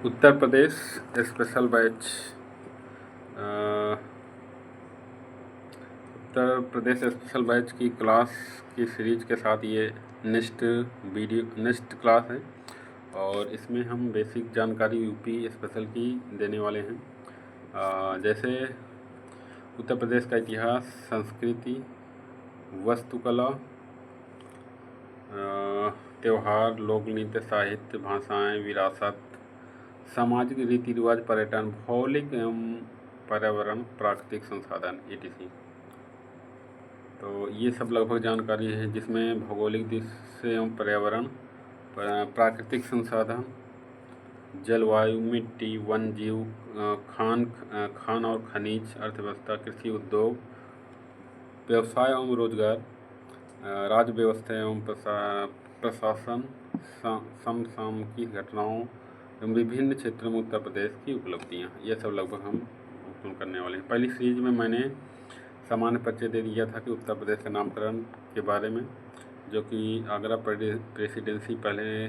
Uttar Pradesh special batch Uttar Pradesh special batch की class की series के साथ ये नेक्स्ट क्लास है और इसमें हम बेसिक जानकारी यूपी स्पेशल की देने वाले हैं। जैसे उत्तर प्रदेश का इतिहास, संस्कृति, वास्तुकला, त्यौहार, लोक नृत्य, साहित्य, भाषाएं, विरासत, सामाजिक रीति रिवाज, पर्यटन, भौगोलिक एवं पर्यावरण, प्राकृतिक संसाधन etc। तो ये सब लगभग जानकारी है जिसमें भौगोलिक दृश्य एवं पर्यावरण, प्राकृतिक संसाधन, जलवायु, मिट्टी, वन जीव, खान और खनिज, अर्थव्यवस्था, कृषि उद्योग, व्यवसाय एवं रोजगार, राज्य व्यवस्था एवं प्रशासन, समसामयिक घटनाओं एवं विभिन्न क्षेत्रों में उत्तर प्रदेश की उपलब्धियां, ये सब लगभग हम उपयोग करने वाले हैं। पहली सीरीज में मैंने सामान्य परिचय दे दिया था कि उत्तर प्रदेश के नामकरण के बारे में, जो कि आगरा प्रेसिडेंसी पहले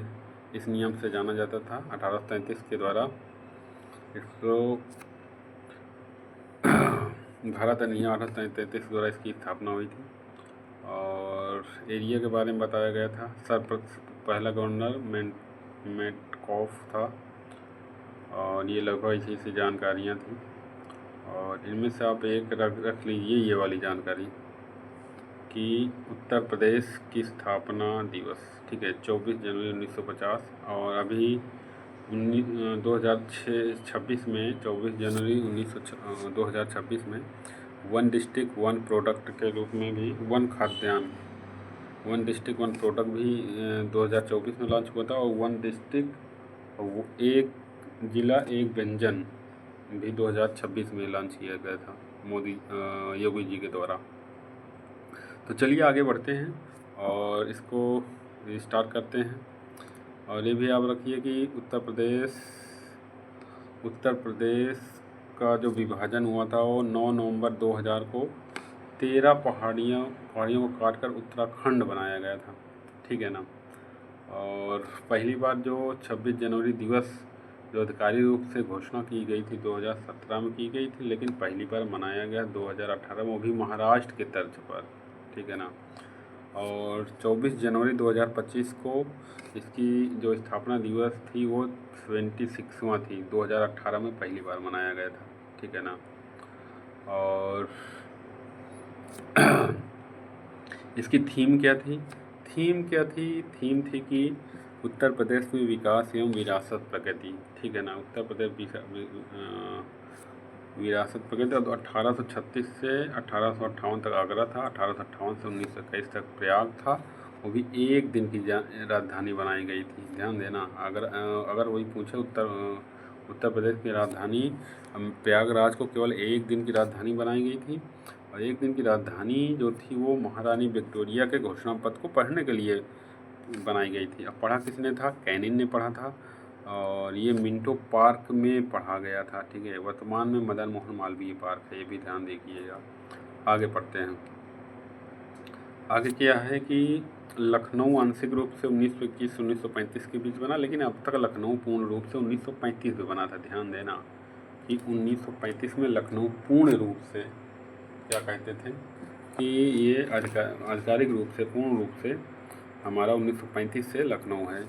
इस नियम से जाना जाता था। 1833 के द्वारा इसको भारत अधिनियम 1833 के द्वारा इसकी स्थापना हुई थी और एरिया के बारे में बताया गया था। पहला गवर्नर मेटकॉफ था और ये लगभग इसी से जानकारियाँ थी और इनमें से आप एक रख लीजिए ये वाली जानकारी कि उत्तर प्रदेश की स्थापना दिवस, ठीक है, 24 जनवरी 1950 और अभी 2026 में 24 जनवरी 2026 में वन डिस्ट्रिक्ट वन प्रोडक्ट के रूप में भी वन डिस्ट्रिक्ट वन प्रोडक्ट भी 2024 में लॉन्च हुआ था और वन डिस्ट्रिक्ट एक जिला एक व्यंजन भी 2026 में लॉन्च किया गया था योगी जी के द्वारा। तो चलिए आगे बढ़ते हैं और इसको स्टार्ट करते हैं। और ये भी आप रखिए कि उत्तर प्रदेश का जो विभाजन हुआ था वो 9 नवंबर 2000 को 13 पहाड़ियों को काटकर उत्तराखंड बनाया गया था, ठीक है ना। और पहली बार जो 26 जनवरी दिवस जो अधिकारिक रूप से घोषणा की गई थी 2017 में की गई थी, लेकिन पहली बार मनाया गया 2018 में, वो भी महाराष्ट्र के तर्ज पर, ठीक है ना। और 24 जनवरी 2025 को इसकी जो स्थापना दिवस थी वो 76वां थी, 2018 में पहली बार मनाया गया था, ठीक है ना। और इसकी थीम क्या थी? थीम थी कि उत्तर प्रदेश में विकास एवं विरासत प्रगति, ठीक है ना। उत्तर प्रदेश विरासत प्रगति। और 1836 से 1858 तक आगरा था, 1858 से 1921 तक प्रयाग था, वो भी एक दिन की राजधानी बनाई गई थी। ध्यान देना, अगर वही पूछे उत्तर प्रदेश की राजधानी प्रयागराज को केवल एक दिन की राजधानी बनाई गई थी और एक दिन की राजधानी जो थी वो महारानी विक्टोरिया के घोषणा पत्र को पढ़ने के लिए बनाई गई थी। अब पढ़ा किसने था? कैनिन ने पढ़ा था और ये मिंटो पार्क में पढ़ा गया था, ठीक है। वर्तमान में मदन मोहन मालवीय पार्क है, ये भी ध्यान देखिएगा। आगे पढ़ते हैं। आगे क्या है कि लखनऊ आंशिक रूप से 1921 से 1935 के बीच बना, लेकिन अब तक लखनऊ पूर्ण रूप से 1935 में बना था। ध्यान देना कि 1935 में लखनऊ पूर्ण रूप से क्या कहते थे कि ये आधिकारिक रूप से पूर्ण रूप से हमारा 1935 से लखनऊ है।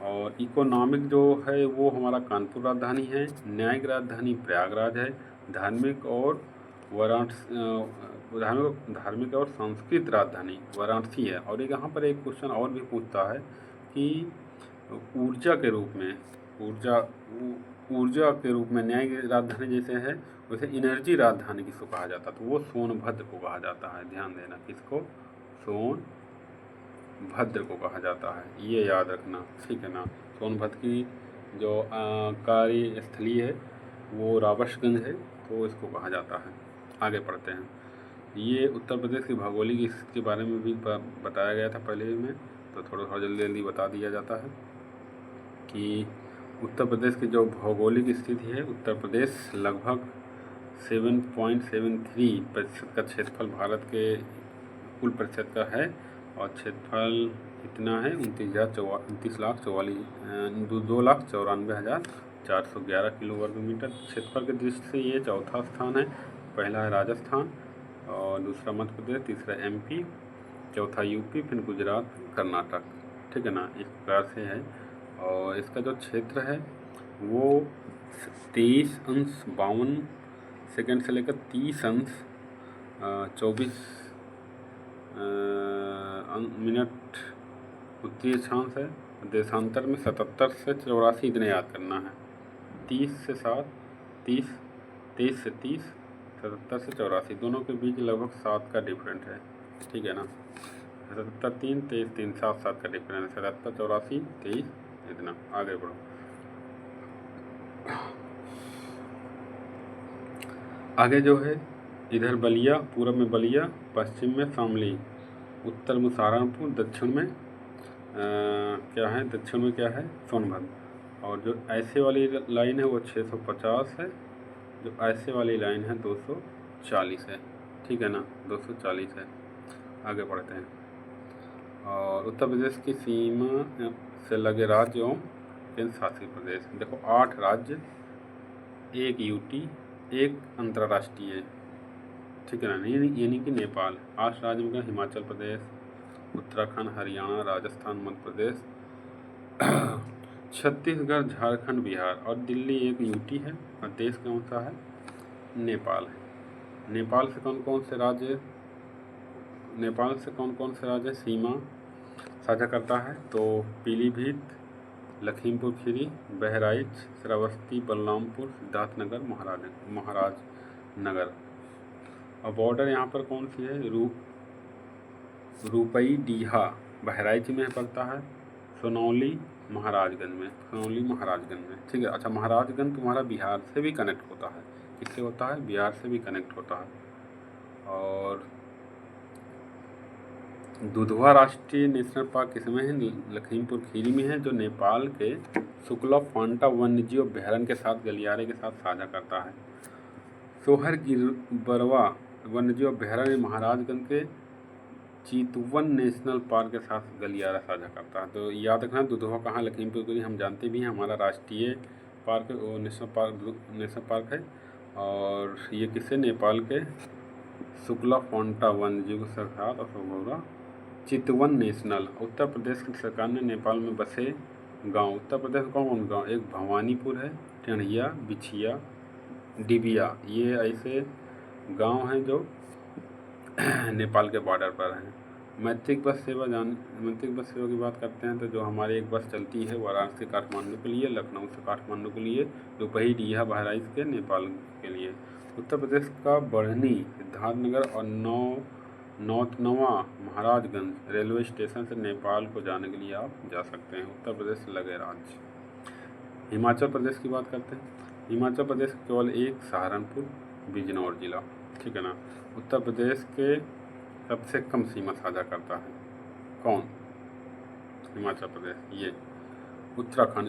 और इकोनॉमिक जो है वो हमारा कानपुर राजधानी है, न्यायिक राजधानी प्रयागराज है, धार्मिक और सांस्कृतिक राजधानी वाराणसी है। और यहाँ पर एक क्वेश्चन और भी पूछता है कि ऊर्जा के रूप में न्यायिक राजधानी जैसे है वैसे एनर्जी राजधानी किसको कहा जाता है? तो वो सोनभद्र को कहा जाता है। ध्यान देना, किसको? सोनभद्र को कहा जाता है, ये याद रखना, ठीक है ना। सोनभद्र की जो कार्यस्थली है वो रावशगंज है, तो इसको कहा जाता है। आगे पढ़ते हैं। ये उत्तर प्रदेश की भौगोलिक स्थिति के बारे में भी बताया गया था पहले में, तो थोड़ा जल्दी बता दिया जाता है कि उत्तर प्रदेश की जो भौगोलिक स्थिति है, उत्तर प्रदेश लगभग 7.73% का क्षेत्रफल भारत के कुल प्रतिशत का है और क्षेत्रफल कितना है? 2,94,000 411 किलो वर्ग मीटर। क्षेत्रफल की दृष्टि से ये चौथा स्थान है। पहला है राजस्थान और दूसरा मध्य प्रदेश, तीसरा MP, चौथा UP, फिर गुजरात, कर्नाटक। ठीक है ना, इस प्रकार से है। और इसका जो क्षेत्र है वो 23.52 से लेकर 30.24 मिनट उत्तरी अक्षांश है। देशांतर में 77 से 84, इतने याद करना है। 30 से 7, 30, 23 से 30, 77 से 84, दोनों के बीच लगभग 7 का डिफरेंट है। ठीक है ना, 77 3, 23 3, 7 7 का डिफरेंस है। 77 84 23, इतना। आगे बढ़ो। आगे जो है इधर बलिया, पूर्व में बलिया, पश्चिम में शामली, उत्तर में सहारनपुर, दक्षिण में क्या है, दक्षिण में क्या है, सोनभद्र। और जो ऐसे वाली लाइन है वो 650 है, जो ऐसे वाली लाइन है 240 है। ठीक है ना, 240 है। आगे बढ़ते हैं। और उत्तर प्रदेश की सीमा से लगे राज्य एवं केंद्र शासित प्रदेश। देखो 8 राज्य, 1 UT, 1 अंतर्राष्ट्रीय। ठीक है ना, यानी कि नेपाल। 8 राज्य में हिमाचल प्रदेश, उत्तराखंड, हरियाणा, राजस्थान, मध्य प्रदेश, छत्तीसगढ़, झारखंड, बिहार और दिल्ली 1 UT है। और देश कौन सा है, नेपाल है। नेपाल से कौन कौन से राज्य सीमा साझा करता है, तो पीलीभीत, लखीमपुर खीरी, बहराइच, श्रावस्ती, बलरामपुर, सिद्धार्थनगर, महाराजनगर। और बॉर्डर यहाँ पर कौन सी है, रूपई डीहा बहराइच में पड़ता है, सोनौली महाराजगंज में। ठीक है। अच्छा, महाराजगंज तुम्हारा बिहार से भी कनेक्ट होता है। किससे होता है, बिहार से भी कनेक्ट होता है। और दुधवा राष्ट्रीय नेशनल पार्क किसमें है, लखीमपुर खीरी में है, जो नेपाल के शुक्ला फांटा वन्यजीव अभ्यारण्य के साथ गलियारे के साथ साझा करता है। सोहर गिरबरवा वन्यजीव अभ्यारण्य महाराजगंज के चितवन नेशनल पार्क के साथ गलियारा साझा करता है। तो याद रखना, दुधवा कहाँ, लखीमपुर खीरी हम जानते भी हैं, हमारा राष्ट्रीय पार्क वो नेशनल पार्क है। और ये किससे, नेपाल के शुक्ला फांटा वन्यजीव के साथ और चितवन नेशनल। उत्तर प्रदेश की सरकार ने नेपाल में बसे गांव, उत्तर प्रदेश कौन गांव, एक भवानीपुर है, टेढ़िया, बिछिया, डिबिया, ये ऐसे गांव हैं जो नेपाल के बॉर्डर पर हैं। मैत्रिक बस सेवा की बात करते हैं तो जो हमारी एक बस चलती है वाराणसी काठमांडू के लिए, लखनऊ से काठमांडू के लिए, रुपही डीहा बहराइच के नेपाल के लिए। उत्तर प्रदेश का बढ़नी, सिद्धार्थनगर और नौतनवा महाराजगंज रेलवे स्टेशन से नेपाल को जाने के लिए आप जा सकते हैं। उत्तर प्रदेश से लगे राज्य। हिमाचल प्रदेश की बात करते हैं। हिमाचल प्रदेश केवल एक सहारनपुर, बिजनौर जिला। ठीक है ना। उत्तर प्रदेश के सबसे कम सीमा साझा करता है कौन, हिमाचल प्रदेश। ये उत्तराखंड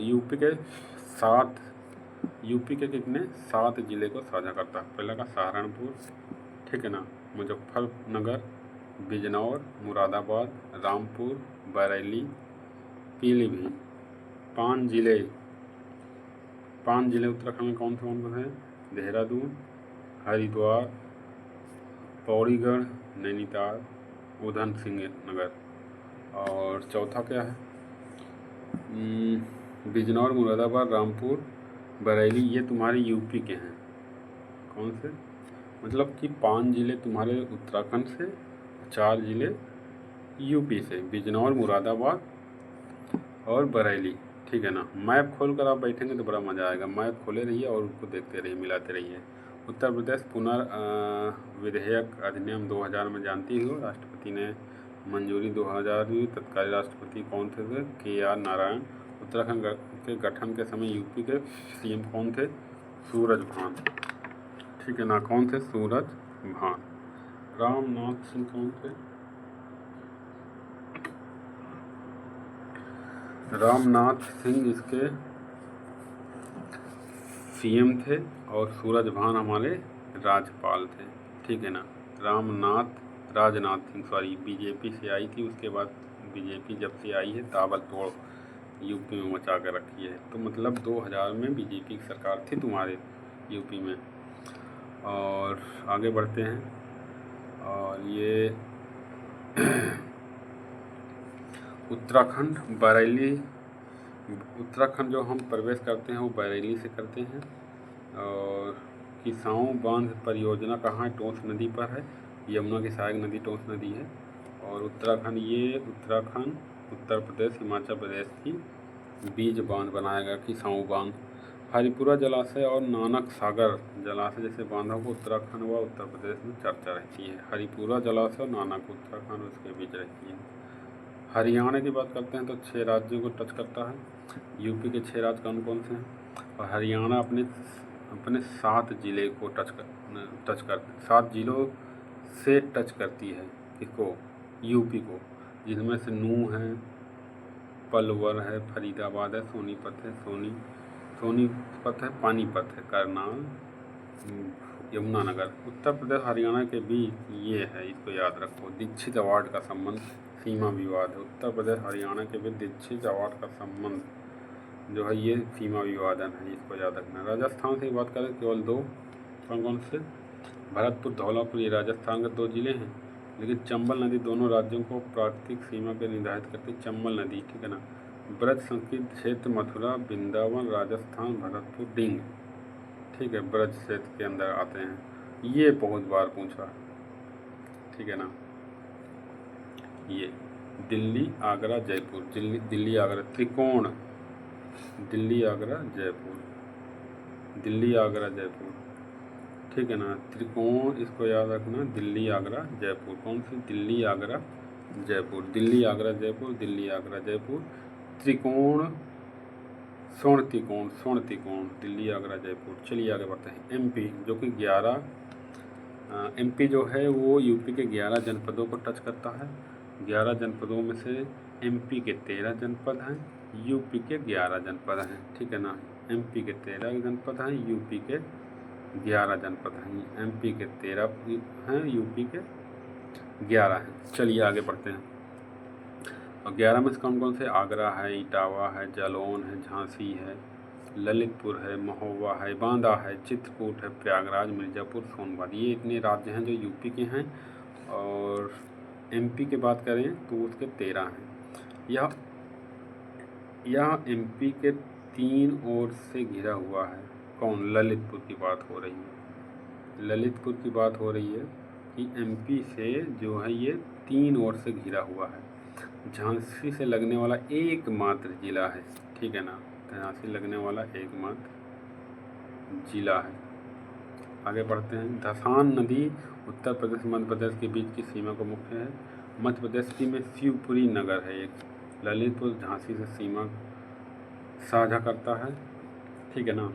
यूपी के कितने 7 जिले को साझा करता है। पहला का सहारनपुर, ठीक है ना, मुजफ्फरनगर, बिजनौर, मुरादाबाद, रामपुर, बरेली, पीलीभीत। 5 जिले उत्तराखंड में कौन से हैं, देहरादून, हरिद्वार, पौड़ीगढ़, नैनीताल, उधमसिंह नगर। और चौथा क्या है, बिजनौर, मुरादाबाद, रामपुर, बरेली, ये तुम्हारे यूपी के हैं। कौन से, मतलब कि 5 जिले तुम्हारे उत्तराखंड से, 4 जिले यूपी से, बिजनौर, मुरादाबाद और बरेली। ठीक है ना। मैप खोल कर आप बैठेंगे तो बड़ा मज़ा आएगा। मैप खोले रहिए और उसको देखते रहिए, मिलाते रहिए। उत्तर प्रदेश पुनर्विधेयक अधिनियम 2000 में जानती हो, राष्ट्रपति ने मंजूरी 2000 दी। तत्कालीन राष्ट्रपति कौन थे, KR नारायण। उत्तराखंड के गठन के समय यूपी के CM कौन थे, सूरजभान। ठीक है ना, कौन थे, सूरजभान। रामनाथ सिंह कौन थे, रामनाथ सिंह इसके CM थे और सूरजभान हमारे राज्यपाल थे। ठीक है ना। राजनाथ सिंह, सॉरी, बीजेपी से आई थी, उसके बाद बीजेपी जब से आई है ताबड़तोड़ यूपी में मचा कर रखी है। तो मतलब 2000 में बीजेपी की सरकार थी तुम्हारे यूपी में। और आगे बढ़ते हैं। और ये उत्तराखंड बरेली, उत्तराखंड जो हम प्रवेश करते हैं वो बरेली से करते हैं। और किसाऊ बांध परियोजना कहाँ है? टोंस नदी पर है, यमुना की सहायक नदी टोंस नदी है। और उत्तराखंड, ये उत्तराखंड उत्तर प्रदेश हिमाचल प्रदेश की बीज बांध बनाया गया किसाऊ बांध। हरिपुरा जलाशय और नानक सागर जलाशय जैसे बांधों को उत्तराखंड व उत्तर प्रदेश में चर्चा रहती है। हरिपुरा जलाशय और नानक उत्तराखंड उसके बीच रहती है। हरियाणा की बात करते हैं तो 6 राज्यों को टच करता है। यूपी के 6 राज्य कौन कौन से हैं? और हरियाणा अपने 7 जिले को टच कर 7 जिलों से टच करती है किसको? यूपी को, जिनमें से नूंह है, पलवल है, फरीदाबाद है, सोनीपत है, पानीपत है, करनाल, यमुनानगर। उत्तर प्रदेश हरियाणा के बीच ये है, इसको याद रखो। दीक्षित अवार्ड का संबंध सीमा विवाद है। उत्तर प्रदेश हरियाणा के बीच दीक्षित अवार्ड का संबंध जो है ये सीमा विवादन है, इसको याद रखना। राजस्थान से बात करें केवल 2, कौन कौन से? भरतपुर, धौलापुर, ये राजस्थान के 2 जिले हैं। लेकिन चंबल नदी दोनों राज्यों को प्राकृतिक सीमा के निर्धारित करती है। चंबल नदी, ठीक है ना। ब्रज संस्कृत क्षेत्र मथुरा, वृंदावन, राजस्थान, भरतपुर, डिंग, ठीक है, ब्रज क्षेत्र के अंदर आते हैं। ये बहुत बार पूछा, ठीक है ना। ये दिल्ली, आगरा, जयपुर, दिल्ली आगरा त्रिकोण, दिल्ली आगरा जयपुर, दिल्ली आगरा जयपुर, ठीक है ना। त्रिकोण, इसको याद रखना, दिल्ली आगरा जयपुर। कौन सी? दिल्ली आगरा जयपुर, दिल्ली आगरा जयपुर, दिल्ली आगरा जयपुर। त्रिकोण, स्वर्ण त्रिकोण, दिल्ली आगरा जयपुर। चलिए आगे बढ़ते हैं। एमपी जो कि 11 एमपी जो है वो यूपी के 11 जनपदों को टच करता है। 11 जनपदों में से एमपी के 13 जनपद हैं, यूपी के 11 जनपद हैं, ठीक है ना। एमपी के 13 जनपद हैं, यूपी के 11 जनपद हैं। एमपी के 13 हैं, यूपी के 11 हैं। चलिए आगे बढ़ते हैं। और 11 में से कौन कौन से? आगरा है, इटावा है, जालौन है, झांसी है, ललितपुर है, महोबा है, बांदा है, चित्रकूट है, प्रयागराज, मिर्ज़ापुर, सोनभद्र। ये इतने राज्य हैं जो यूपी के हैं। और एमपी की बात करें तो उसके 13 हैं। यह एमपी के 3 ओर से घिरा हुआ है। कौन? ललितपुर की बात हो रही है। ललितपुर की बात हो रही है कि एमपी से जो है ये 3 ओर से घिरा हुआ है। झांसी से लगने वाला एकमात्र जिला है, ठीक है ना। झांसी लगने वाला एकमात्र जिला है। आगे बढ़ते हैं। धसान नदी उत्तर प्रदेश मध्य प्रदेश के बीच की सीमा को मुख्य है। मध्य प्रदेश की में शिवपुरी नगर है एक, ललितपुर झांसी से सीमा साझा करता है, ठीक है ना।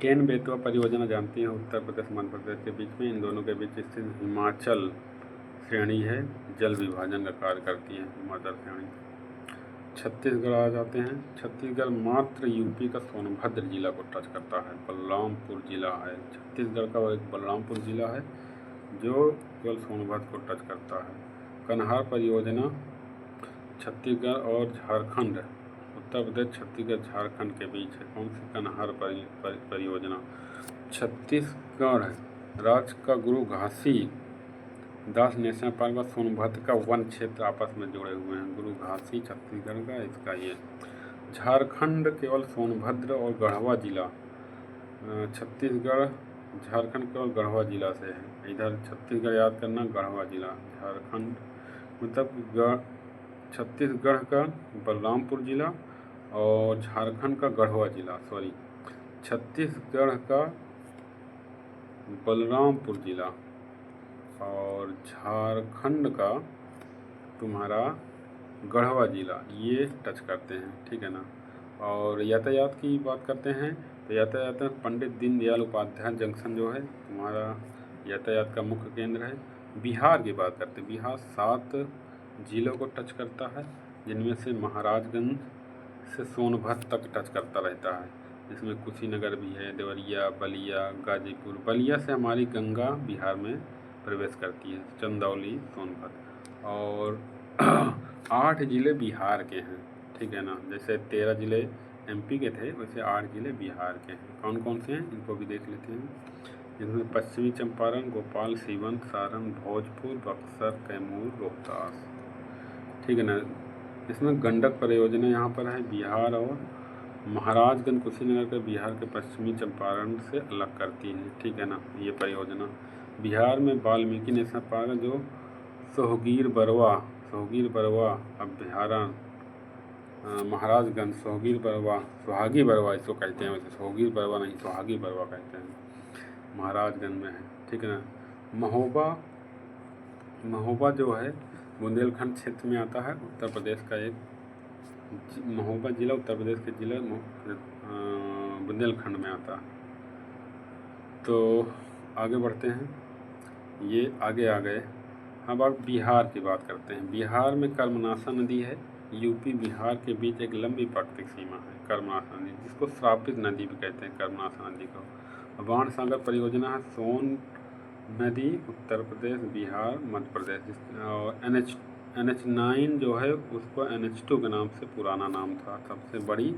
केन बेतवा परियोजना जानती हैं, उत्तर प्रदेश मध्य प्रदेश के बीच में, इन दोनों के बीच स्थित हिमाचल श्रेणी है, जल विभाजन का कार्य करती है हिमाचल श्रेणी। छत्तीसगढ़ आ जाते हैं। छत्तीसगढ़ मात्र यूपी का सोनभद्र जिला को टच करता है। बलरामपुर जिला है छत्तीसगढ़ का, एक बलरामपुर जिला है जो केवल सोनभद्र को टच करता है। कन्हार परियोजना छत्तीसगढ़ और झारखंड, उत्तर प्रदेश, छत्तीसगढ़, झारखंड के बीच है। कौन सी? कन्हार परियोजना। छत्तीसगढ़ राज्य का गुरु घासी दास नेशनल पार्क और सोनभद्र का वन क्षेत्र आपस में जुड़े हुए हैं। गुरु घासी छत्तीसगढ़ का, इसका ये। झारखंड केवल सोनभद्र और गढ़वा जिला, छत्तीसगढ़ झारखंड केवल गढ़वा जिला से है। इधर छत्तीसगढ़ याद करना, गढ़वा जिला, झारखंड मतलब छत्तीसगढ़ का बलरामपुर जिला और झारखंड का गढ़वा जिला, सॉरी, छत्तीसगढ़ का बलरामपुर जिला और झारखंड का तुम्हारा गढ़वा जिला, ये टच करते हैं, ठीक है ना। और यातायात की बात करते हैं तो यातायात में पंडित दीनदयाल उपाध्याय जंक्शन जो है तुम्हारा यातायात का मुख्य केंद्र है। बिहार की बात करते हैं, बिहार 7 जिलों को टच करता है, जिनमें से महाराजगंज से सोनभद्र तक टच करता रहता है। इसमें कुशीनगर भी है, देवरिया, बलिया, गाजीपुर। बलिया से हमारी गंगा बिहार में प्रवेश करती है, चंदौली, सोनभद्र। और 8 जिले बिहार के हैं, ठीक है ना। जैसे 13 ज़िले एमपी के थे, वैसे 8 ज़िले बिहार के हैं। कौन कौन से हैं इनको भी देख लेते हैं। जिसमें पश्चिमी चंपारण, भोपाल, सीवन, सारण, भोजपुर, बक्सर, कैमूर, रोहतास, ठीक है ना। इसमें गंडक परियोजना यहाँ पर है बिहार और महाराजगंज कुशीनगर के बिहार के पश्चिमी चंपारण से अलग करती है, ठीक है ना। ये परियोजना बिहार में वाल्मीकि नेशनल पार्क है, जो सोहगीर बरवा अभ्यारण्य, महाराजगंज सुहागी बरवा इसको कहते हैं, वैसे सोहगीर बरवा नहीं, सुहागी बरवा कहते हैं, महाराजगंज में है, ठीक है ना। महोबा जो है बुंदेलखंड क्षेत्र में आता है, उत्तर प्रदेश का एक महोबा जिला उत्तर प्रदेश के जिला बुंदेलखंड में आता है। तो आगे बढ़ते हैं, ये आगे आ गए। अब आप बिहार की बात करते हैं। बिहार में कर्मनाशा नदी है, यूपी बिहार के बीच एक लंबी प्राकृतिक सीमा है कर्मनाशा नदी, जिसको श्रापित नदी भी कहते हैं कर्मनाशा नदी को। बाण सागर परियोजना है सोन नदी, उत्तर प्रदेश, बिहार, मध्य प्रदेश। और NH9 जो है उसको NH2 के नाम से पुराना नाम था। सबसे बड़ी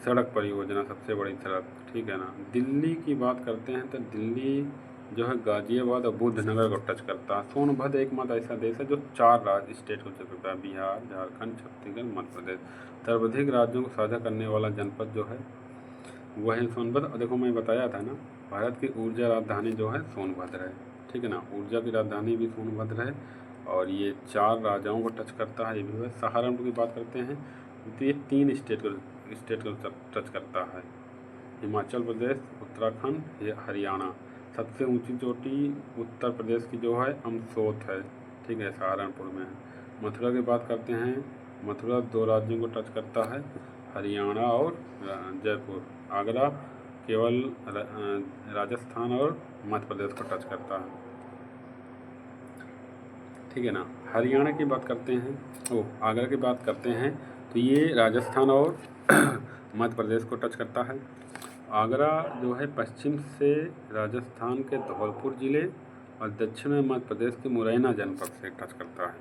सड़क परियोजना, सबसे बड़ी सड़क, ठीक है ना। दिल्ली की बात करते हैं तो दिल्ली जो है गाजियाबाद और बुद्धनगर को टच करता है। सोनभद्र एकमात्र ऐसा देश है जो 4 राज्य स्टेट को टच करता है, बिहार, झारखंड, छत्तीसगढ़, मध्य प्रदेश। सर्वाधिक राज्यों को साझा करने वाला जनपद जो है वही सोनभद्र। और देखो मैं बताया था ना, भारत की ऊर्जा राजधानी जो है सोनभद्र है, ठीक है ना। ऊर्जा की राजधानी भी सोनभद्र है और ये 4 राज्यों को टच करता है। ये भी है। सहारनपुर की बात करते हैं तो ये 3 स्टेट को टच करता है, हिमाचल प्रदेश, उत्तराखंड, ये हरियाणा। सबसे ऊंची चोटी उत्तर प्रदेश की जो है अमसोत है, ठीक है, सहारनपुर में है। मथुरा की बात करते हैं, मथुरा 2 राज्यों को टच करता है, हरियाणा और जयपुर। आगरा केवल राजस्थान और मध्य प्रदेश को टच करता है, ठीक है ना। हरियाणा की बात करते हैं, आगरा की बात करते हैं तो ये राजस्थान और मध्य प्रदेश को टच करता है। आगरा जो है पश्चिम से राजस्थान के धौलपुर ज़िले और दक्षिण में मध्य प्रदेश के मुरैना जनपद से टच करता है,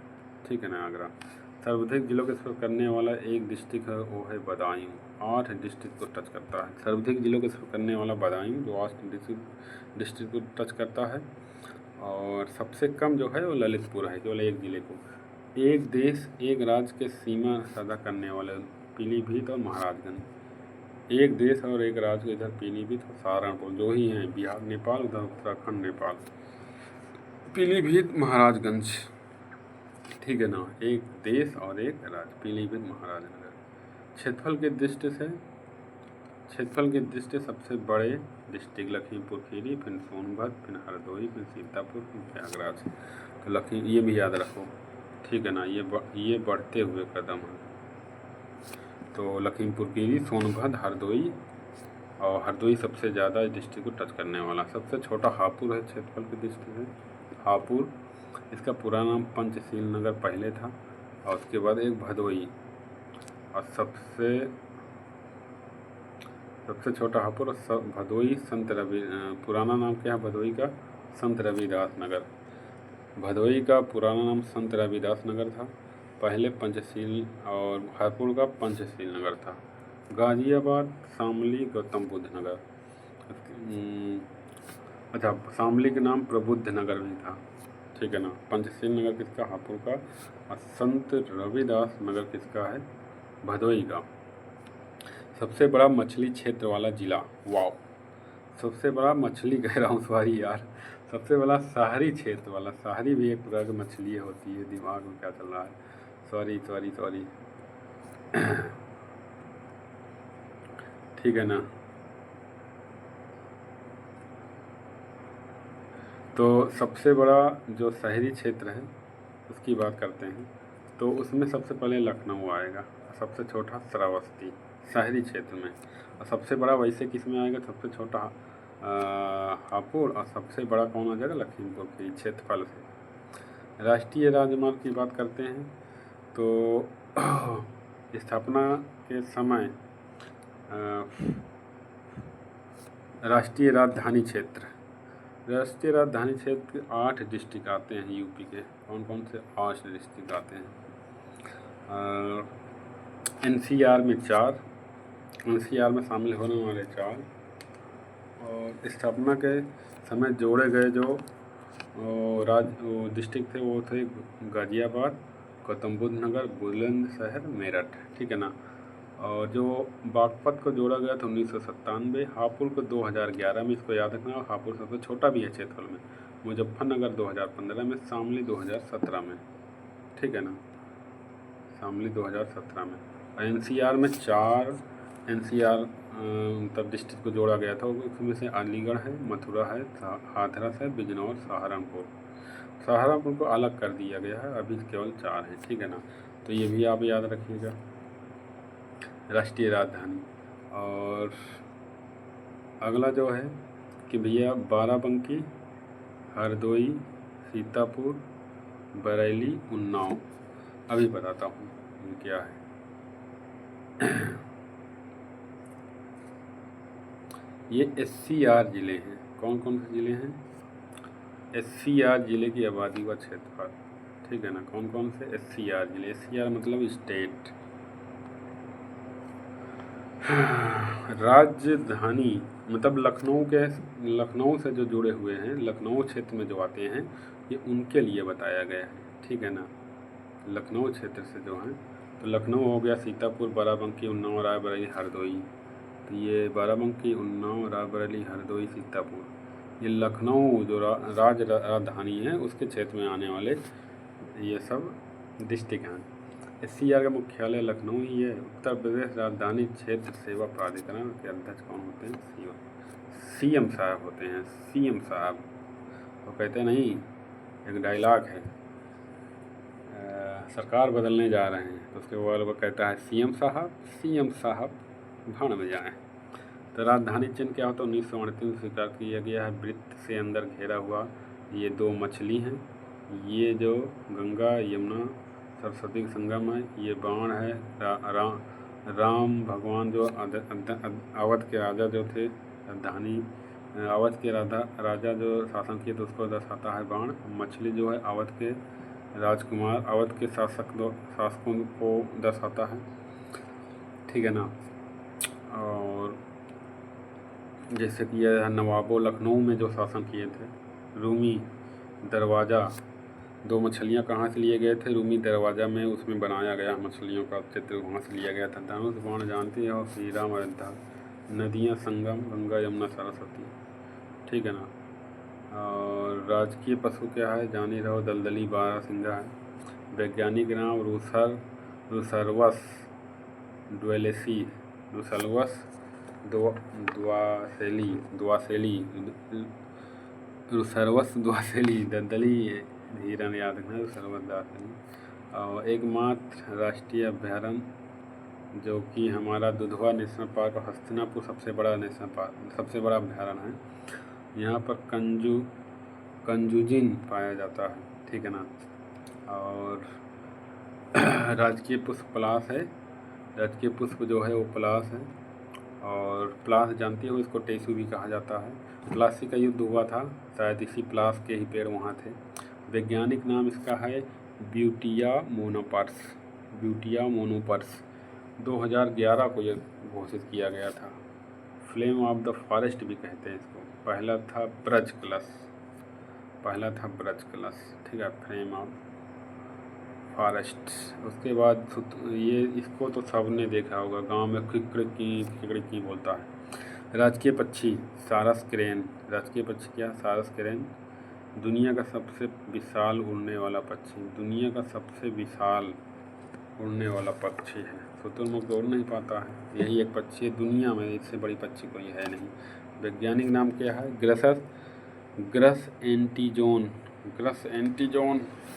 ठीक है ना। आगरा सर्वाधिक जिलों के सर्व करने वाला एक डिस्ट्रिक्ट है, वो है बदायूं, 8 डिस्ट्रिक्ट को टच करता है। सर्वाधिक जिलों के सर्व करने वाला बदायूं जो 8 डिस्ट्रिक्ट को टच करता है। और सबसे कम जो है वो ललितपुर है, केवल 1 ज़िले को। एक देश एक राज्य के सीमा साझा करने वाले पीलीभीत और महाराजगंज। एक देश और एक राज्य, इधर पीलीभीत और सहारनपुर जो ही हैं, बिहार नेपाल, उधर उत्तराखंड नेपाल, पीलीभीत महाराजगंज, ठीक है ना। एक देश और एक राज्य, पीलीभीत महाराजनगर। क्षेत्रफल की दृष्टि सबसे बड़े डिस्ट्रिक्ट लखीमपुर खीरी, फिर सोनभद्र, फिर हरदोई, फिर सीतापुर, फिर प्रयागराज। तो ये भी याद रखो, ठीक है ना। ये बढ़ते हुए कदम है। तो लखीमपुर खीरी, सोनभद्र, हरदोई, और हरदोई सबसे ज़्यादा डिस्ट्रिक्ट को टच करने वाला। सबसे छोटा हापुड़ है क्षेत्रफल की दृष्टि से, हापुड़। इसका पूरा नाम पंचशील नगर पहले था, और उसके बाद एक भदोई, और सबसे छोटा हापुड़ भदोई संत रवि, पुराना नाम क्या है भदोई का? संत रविदास नगर। भदोई का पुराना नाम संत रविदास नगर था, पहले पंचशील, और हापुड़ का पंचशील नगर था। गाजियाबाद, शामली, गौतम बुद्ध नगर। अच्छा, शामली के नाम प्रबुद्ध नगर भी था, ठीक है ना। पंचशील नगर किसका? हापुड़ का। और संत रविदास नगर किसका है? भदोई का। सबसे बड़ा मछली क्षेत्र वाला जिला, वाव। सबसे बड़ा मछली कह रहा हूँ, सॉरी यार। सबसे बड़ा शहरी क्षेत्र वाला, शहरी भी एक प्रकार की मछली होती है, दिमाग में क्या चल रहा है, सॉरी ठीक है ना। तो सबसे बड़ा जो शहरी क्षेत्र है उसकी बात करते हैं, तो उसमें सबसे पहले लखनऊ आएगा, सबसे छोटा श्रावस्ती शहरी क्षेत्र में, और सबसे बड़ा वैसे किस में आएगा? सबसे छोटा हापुड़, और सबसे बड़ा कौन आ जाएगा? लखीमपुर खीरी क्षेत्रफल से। राष्ट्रीय राजमार्ग की बात करते हैं तो स्थापना के समय राष्ट्रीय राजधानी क्षेत्र 8 डिस्ट्रिक्ट आते हैं यूपी के। कौन कौन से? 8 डिस्ट्रिक्ट आते हैं। एनसीआर में 4, एनसीआर में शामिल होने वाले 4, और स्थापना के समय जोड़े गए जो डिस्ट्रिक्ट थे वो थे गाज़ियाबाद, गौतम बुद्ध नगर, बुलंदशहर, मेरठ। ठीक है ना। और जो बागपत को जोड़ा गया था 1997, हापुड़ को 2011 में, इसको याद रखना। हापुड़ सबसे छोटा भी है क्षेत्रफल में। मुजफ्फरनगर 2015 में, शामली 2017 में। ठीक है ना, शामली 2017 में। और एनसीआर में 4 एनसीआर तब डिस्ट्रिक्ट को जोड़ा गया था, उसमें से अलीगढ़ है, मथुरा है, हाथरस है, बिजनौर, सहारनपुर। सहारनपुर को अलग कर दिया गया है, अभी केवल 4 है। ठीक है ना, तो ये भी आप याद रखिएगा, राष्ट्रीय राजधानी। और अगला जो है कि भैया बाराबंकी, हरदोई, सीतापुर, बरेली, उन्नाव। अभी बताता हूँ ये क्या है। ये SCR ज़िले हैं। कौन कौन से ज़िले हैं? SCR ज़िले की आबादी व क्षेत्रफल। ठीक है ना, कौन कौन से? SCR ज़िले। SCR मतलब स्टेट। राजधानी मतलब लखनऊ से जो जुड़े हुए हैं, लखनऊ क्षेत्र में जो आते हैं, ये उनके लिए बताया गया है। ठीक है ना, लखनऊ क्षेत्र से जो हैं, तो लखनऊ हो गया, सीतापुर, बाराबंकी, उन्नाव, रायबरेली, हरदोई। तो ये बाराबंकी, उन्नाव, रायबरेली, हरदोई, सीतापुर, ये लखनऊ जो राजधानी है उसके क्षेत्र में आने वाले ये सब डिस्ट्रिक्ट हैं। SCR का मुख्यालय लखनऊ ही है। उत्तर प्रदेश राजधानी क्षेत्र सेवा प्राधिकरण के अध्यक्ष कौन होते हैं? CM साहब होते हैं। CM साहब, वो कहते नहीं, एक डायलॉग है, सरकार बदलने जा रहे हैं तो उसके बाद वो कहता है CM साहब भाड़ में जाएं। तो राजधानी चिन्ह क्या होता है? 1938 में स्वीकार किया गया है। वृत्त से अंदर घेरा हुआ ये 2 मछली हैं। ये जो गंगा यमुना सरस्वती का संगम है, ये बाण है। राम भगवान जो अवध के राजा जो थे, राजधानी अवध के राजा जो शासन किए तो उसको दर्शाता है बाण। मछली जो है अवध के राजकुमार, अवध के शासकों को दर्शाता है। ठीक है ना। और जैसे कि यह नवाबों लखनऊ में जो शासन किए थे। रूमी दरवाज़ा, 2 मछलियाँ कहाँ से लिए गए थे? रूमी दरवाज़ा में, उसमें बनाया गया मछलियों का चित्र वहाँ से लिया गया था। धनुष बाण जानती है, और श्री राम अयोध्या। नदियाँ संगम, गंगा यमुना सरस्वती। ठीक है ना। और राजकीय पशु क्या है? जानी रहो, दलदली बारहसिंगा है। वैज्ञानिक नाम रुसर्वस ड्वेलेसी, रुसर्वस रुसर्वस द्वासेली, दलदली हीरन याद रखना, रुसर्वस द्वासेली। और एकमात्र राष्ट्रीय अभ्यारण्य जो कि हमारा दुधवा नेशनल पार्क और हस्तिनापुर सबसे बड़ा नेशनल पार्क, सबसे बड़ा अभ्यारण्य है। यहाँ पर कंजूजिन पाया जाता है। ठीक है ना। और राजकीय पुष्प पलाश है। राजकीय पुष्प जो है वो पलाश है। और पलाश जानती हो, इसको टेसू भी कहा जाता है। प्लासी का युद्ध हुआ था, शायद इसी पलाश के ही पेड़ वहाँ थे। वैज्ञानिक नाम इसका है ब्यूटिया मोनोपर्स। 2011 को यह घोषित किया गया था। फ्लेम ऑफ द फॉरेस्ट भी कहते हैं इसको। पहला था ब्रज कलश। ठीक है, फ्लेम ऑफ फॉरेस्ट। उसके बाद ये, इसको तो सबने देखा होगा, गांव में किकड़ी बोलता है। राजकीय पक्षी सारस क्रेन। राजकीय पक्षी क्या? सारस क्रेन। दुनिया का सबसे विशाल उड़ने वाला पक्षी। दुनिया का सबसे विशाल उड़ने वाला पक्षी है। शुतुरमुर्ग उड़ नहीं पाता है, यही एक पक्षी है दुनिया में, इससे बड़ी पक्षी कोई है नहीं। वैज्ञानिक नाम क्या है? ग्रस एंटीजोन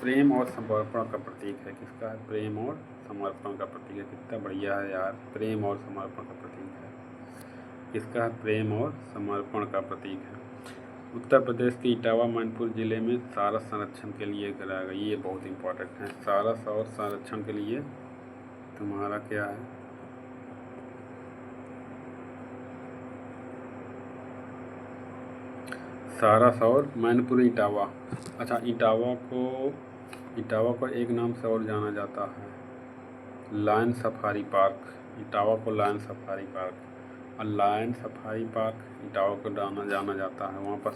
प्रेम और समर्पण का प्रतीक है। किसका है? प्रेम और समर्पण का प्रतीक है। कितना बढ़िया है यार, प्रेम और समर्पण का प्रतीक है। किसका है? प्रेम और समर्पण का प्रतीक है। उत्तर प्रदेश के इटावा मैनपुर जिले में सारस संरक्षण के लिए कराया गया। ये बहुत इंपॉर्टेंट है। सारस और संरक्षण के लिए तुम्हारा क्या है? सारस और मैनपुर इटावा। अच्छा, इटावा को एक नाम से और जाना जाता है, लायन सफारी पार्क, इटावा को लायन सफारी पार्क, और लायन सफारी पार्क इटावा को जाना जाता है। वहाँ पर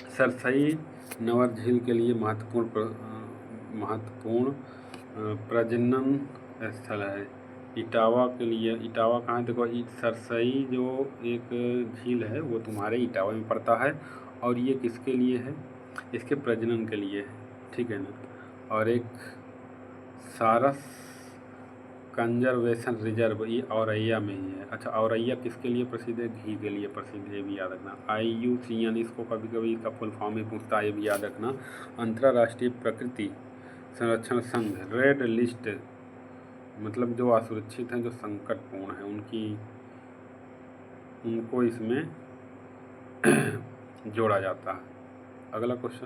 सरसई नवर झील के लिए महत्वपूर्ण प्रजनन स्थल है। इटावा के लिए, इटावा कहाँ है देखो, सरसई जो एक झील है वो तुम्हारे इटावा में पड़ता है, और ये किसके लिए है, इसके प्रजनन के लिए है, ठीक है ना। और एक सारस कंजर्वेशन रिजर्व ये औरैया में ही है। अच्छा, औरैया किसके लिए प्रसिद्ध है, घी के लिए प्रसिद्ध है, ये भी याद रखना। IUCN इसको कभी कभी का फुल फॉर्म ही पूछता है, ये भी याद रखना। अंतर्राष्ट्रीय प्रकृति संरक्षण संघ, रेड लिस्ट, मतलब जो असुरक्षित हैं, जो संकटपूर्ण हैं, उनको इसमें जोड़ा जाता है। अगला क्वेश्चन।